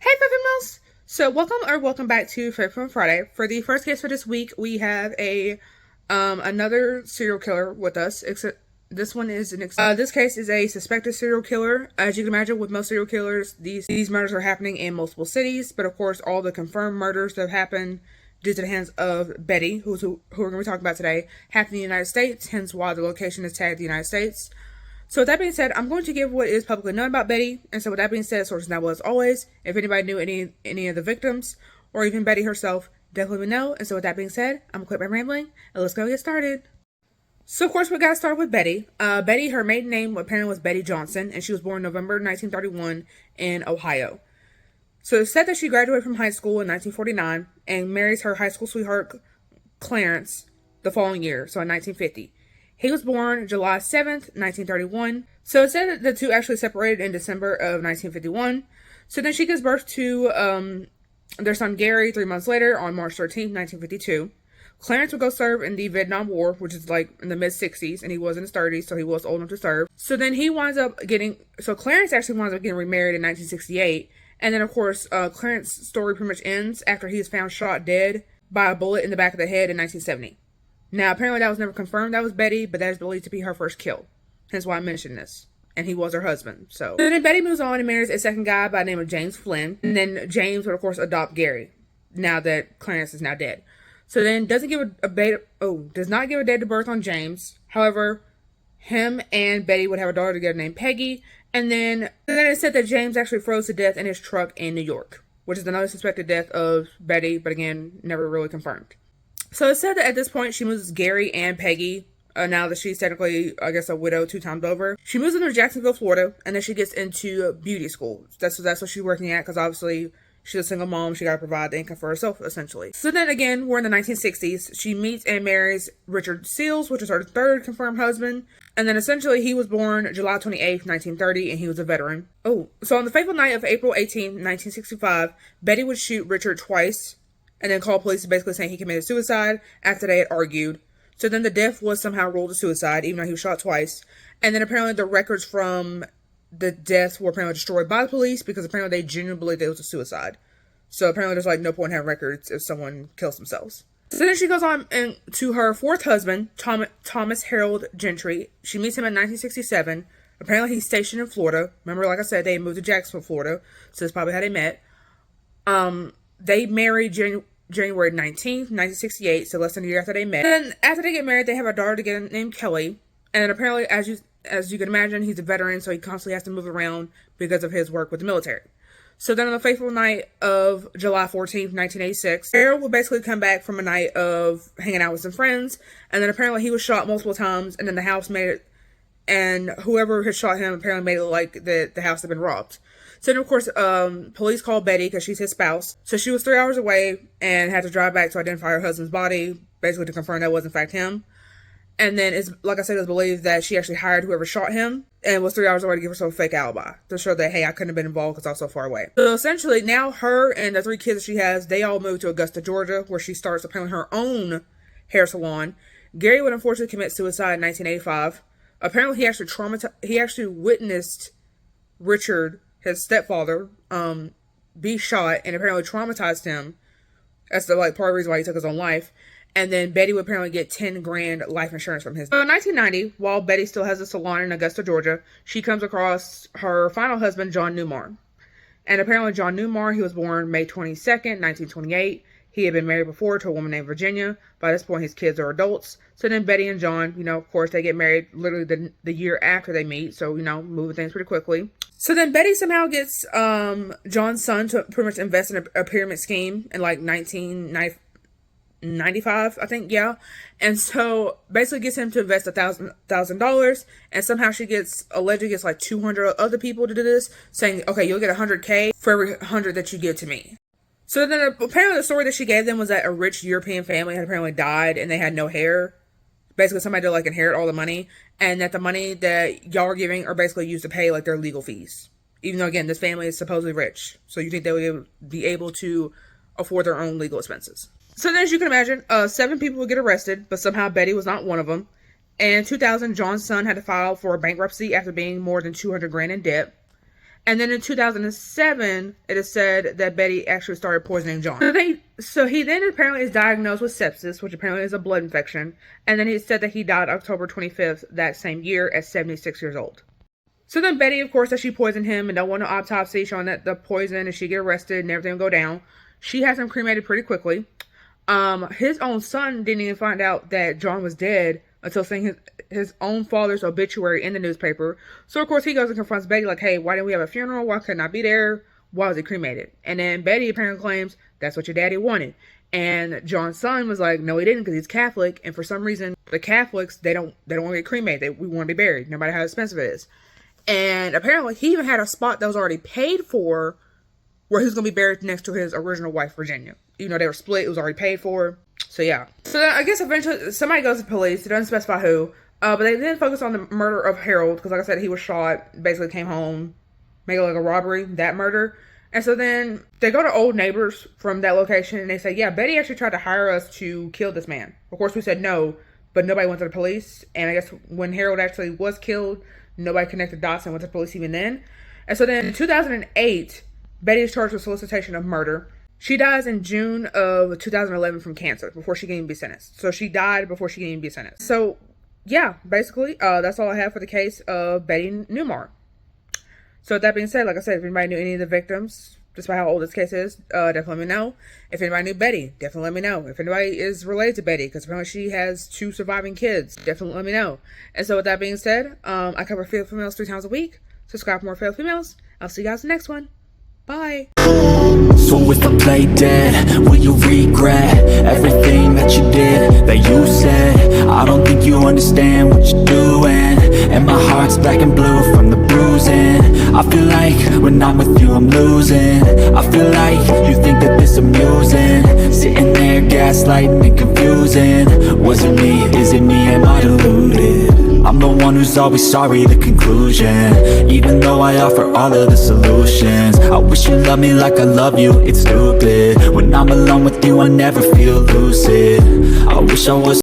Hey, females! So, welcome back to Favorite Friday. For the first case for this week, we have another serial killer with us. Except this one is this case is a suspected serial killer. As you can imagine, with most serial killers, these murders are happening in multiple cities. But of course, all the confirmed murders that have happened due to the hands of Betty, who we're going to be talking about today, happened in the United States. Hence, why the location is tagged the United States. So with that being said, I'm going to give what is publicly known about Betty. And so with that being said, sources now as always. If anybody knew any of the victims, or even Betty herself, definitely would know. And so with that being said, I'm gonna quit my rambling and let's go get started. So of course we gotta start with Betty. Betty, her maiden name apparently was Betty Johnson, and she was born November 1931 in Ohio. So it's said that she graduated from high school in 1949 and marries her high school sweetheart Clarence the following year, so in 1950. He was born July 7th, 1931. So it said that the two actually separated in December of 1951. So then she gives birth to their son Gary 3 months later on March 13th, 1952. Clarence would go serve in the Vietnam War, which is like in the mid-60s, and he was in his 30s, so he was old enough to serve. So then Clarence actually winds up getting remarried in 1968. And then, of course, Clarence's story pretty much ends after he is found shot dead by a bullet in the back of the head in 1970. Now, apparently that was never confirmed that was Betty, but that is believed to be her first kill. Hence why I mentioned this. And he was her husband, so. Then Betty moves on and marries a second guy by the name of James Flynn. And then James would, of course, adopt Gary, now that Clarence is now dead. So then does not give a date of birth on James. However, him and Betty would have a daughter together named Peggy. And then it said that James actually froze to death in his truck in New York, which is another suspected death of Betty, but again, never really confirmed. So it's said that at this point she moves Gary and Peggy, now that she's technically, I guess, a widow 2 times over. She moves into Jacksonville, Florida, and then she gets into beauty school. That's what she's working at, because obviously she's a single mom. She got to provide the income for herself, essentially. So then again, we're in the 1960s. She meets and marries Richard Seals, which is her third confirmed husband. And then essentially he was born July 28th, 1930, and he was a veteran. So on the fateful night of April 18th, 1965, Betty would shoot Richard twice, and then call police basically saying he committed suicide after they had argued. So then the death was somehow ruled a suicide, even though he was shot twice. And then apparently the records from the deaths were apparently destroyed by the police because apparently they genuinely believed it was a suicide. So apparently there's no point in having records if someone kills themselves. So then she goes on to her fourth husband, Thomas Harold Gentry. She meets him in 1967. Apparently he's stationed in Florida. Remember, like I said, they moved to Jacksonville, Florida. So that's probably how they met. They married January 19th, 1968, so less than a year after they met. And then after they get married, they have a daughter together named Kelly. And apparently, as you can imagine, he's a veteran, so he constantly has to move around because of his work with the military. So then on the fateful night of July 14th, 1986, Harold would basically come back from a night of hanging out with some friends, and then apparently he was shot multiple times, and then the house made it, and whoever had shot him apparently made it like the house had been robbed. So then, of course, police called Betty because she's his spouse. So she was 3 hours away and had to drive back to identify her husband's body, basically to confirm that was in fact him. And then, like I said, it's believed that she actually hired whoever shot him and was 3 hours away to give herself a fake alibi to show that, hey, I couldn't have been involved because I was so far away. So essentially, now her and the 3 kids that she has, they all moved to Augusta, Georgia, where she starts apparently her own hair salon. Gary would unfortunately commit suicide in 1985. Apparently, he actually witnessed Richard, his stepfather, be shot, and apparently traumatized him. That's the part of the reason why he took his own life. And then Betty would apparently get $10,000 life insurance from his. So in 1990, while Betty still has a salon in Augusta, Georgia, she comes across her final husband, John Neumar. And apparently John Neumar, he was born May 22nd, 1928. He had been married before to a woman named Virginia. By this point, his kids are adults. So then Betty and John, of course, they get married literally the year after they meet. So, moving things pretty quickly. So then Betty somehow gets John's son to pretty much invest in a pyramid scheme in 1995, I think, yeah. And so basically gets him to invest $1,000, and somehow she allegedly gets 200 other people to do this, saying, okay, you'll get $100K for every 100 that you give to me. So then apparently the story that she gave them was that a rich European family had apparently died and they had no heir. Basically somebody to inherit all the money, and that the money that y'all are giving are basically used to pay their legal fees. Even though, again, this family is supposedly rich. So you think they would be able to afford their own legal expenses. So then, as you can imagine, 7 people would get arrested, but somehow Betty was not one of them. And in 2000, John's son had to file for bankruptcy after being more than $200,000 in debt. And then in 2007, it is said that Betty actually started poisoning John. So he then apparently is diagnosed with sepsis, which apparently is a blood infection. And then he said that he died October 25th that same year at 76 years old. So then Betty, of course, that she poisoned him and don't want an autopsy showing that the poison and she get arrested and everything will go down. She has him cremated pretty quickly. His own son didn't even find out that John was dead until seeing his own father's obituary in the newspaper. So, of course, he goes and confronts Betty like, hey, why didn't we have a funeral? Why couldn't I be there? Why was he cremated? And then Betty apparently claims that's what your daddy wanted. And John's son was like, no, he didn't, because he's Catholic. And for some reason, the Catholics, they don't want to get cremated. We want to be buried, no matter how expensive it is. And apparently, he even had a spot that was already paid for where he was going to be buried next to his original wife, Virginia. Even though they were split, it was already paid for. So, yeah. So, I guess eventually somebody goes to police. It doesn't specify who. But they then focus on the murder of Harold. Because, like I said, he was shot. Basically came home. Made it like a robbery. That murder. And so then they go to old neighbors from that location. And they say, yeah, Betty actually tried to hire us to kill this man. Of course, we said no. But nobody went to the police. And I guess when Harold actually was killed, nobody connected dots and went to the police even then. And so then in 2008, Betty is charged with solicitation of murder. She dies in June of 2011 from cancer before she can even be sentenced. So she died before she can even be sentenced. So, yeah, basically, that's all I have for the case of Betty Neumar. So with that being said, like I said, if anybody knew any of the victims, despite how old this case is, definitely let me know. If anybody knew Betty, definitely let me know. If anybody is related to Betty, because apparently she has 2 surviving kids, definitely let me know. And so with that being said, I cover fatal females 3 times a week. Subscribe for more fatal females. I'll see you guys in the next one. Bye. So if I play dead, will you regret everything that you did, that you said? I don't think you understand what you're doing, and my heart's black and blue from the bruising. I feel like when I'm with you I'm losing. I feel like you think that this amusing, sitting there gaslighting and confusing. Was it me? Is it me? Am I deluded? I'm the one who's always sorry, the conclusion. Even though I offer all of the solutions, I wish you loved me like I love you, it's stupid. When I'm alone with you I never feel lucid. I wish I was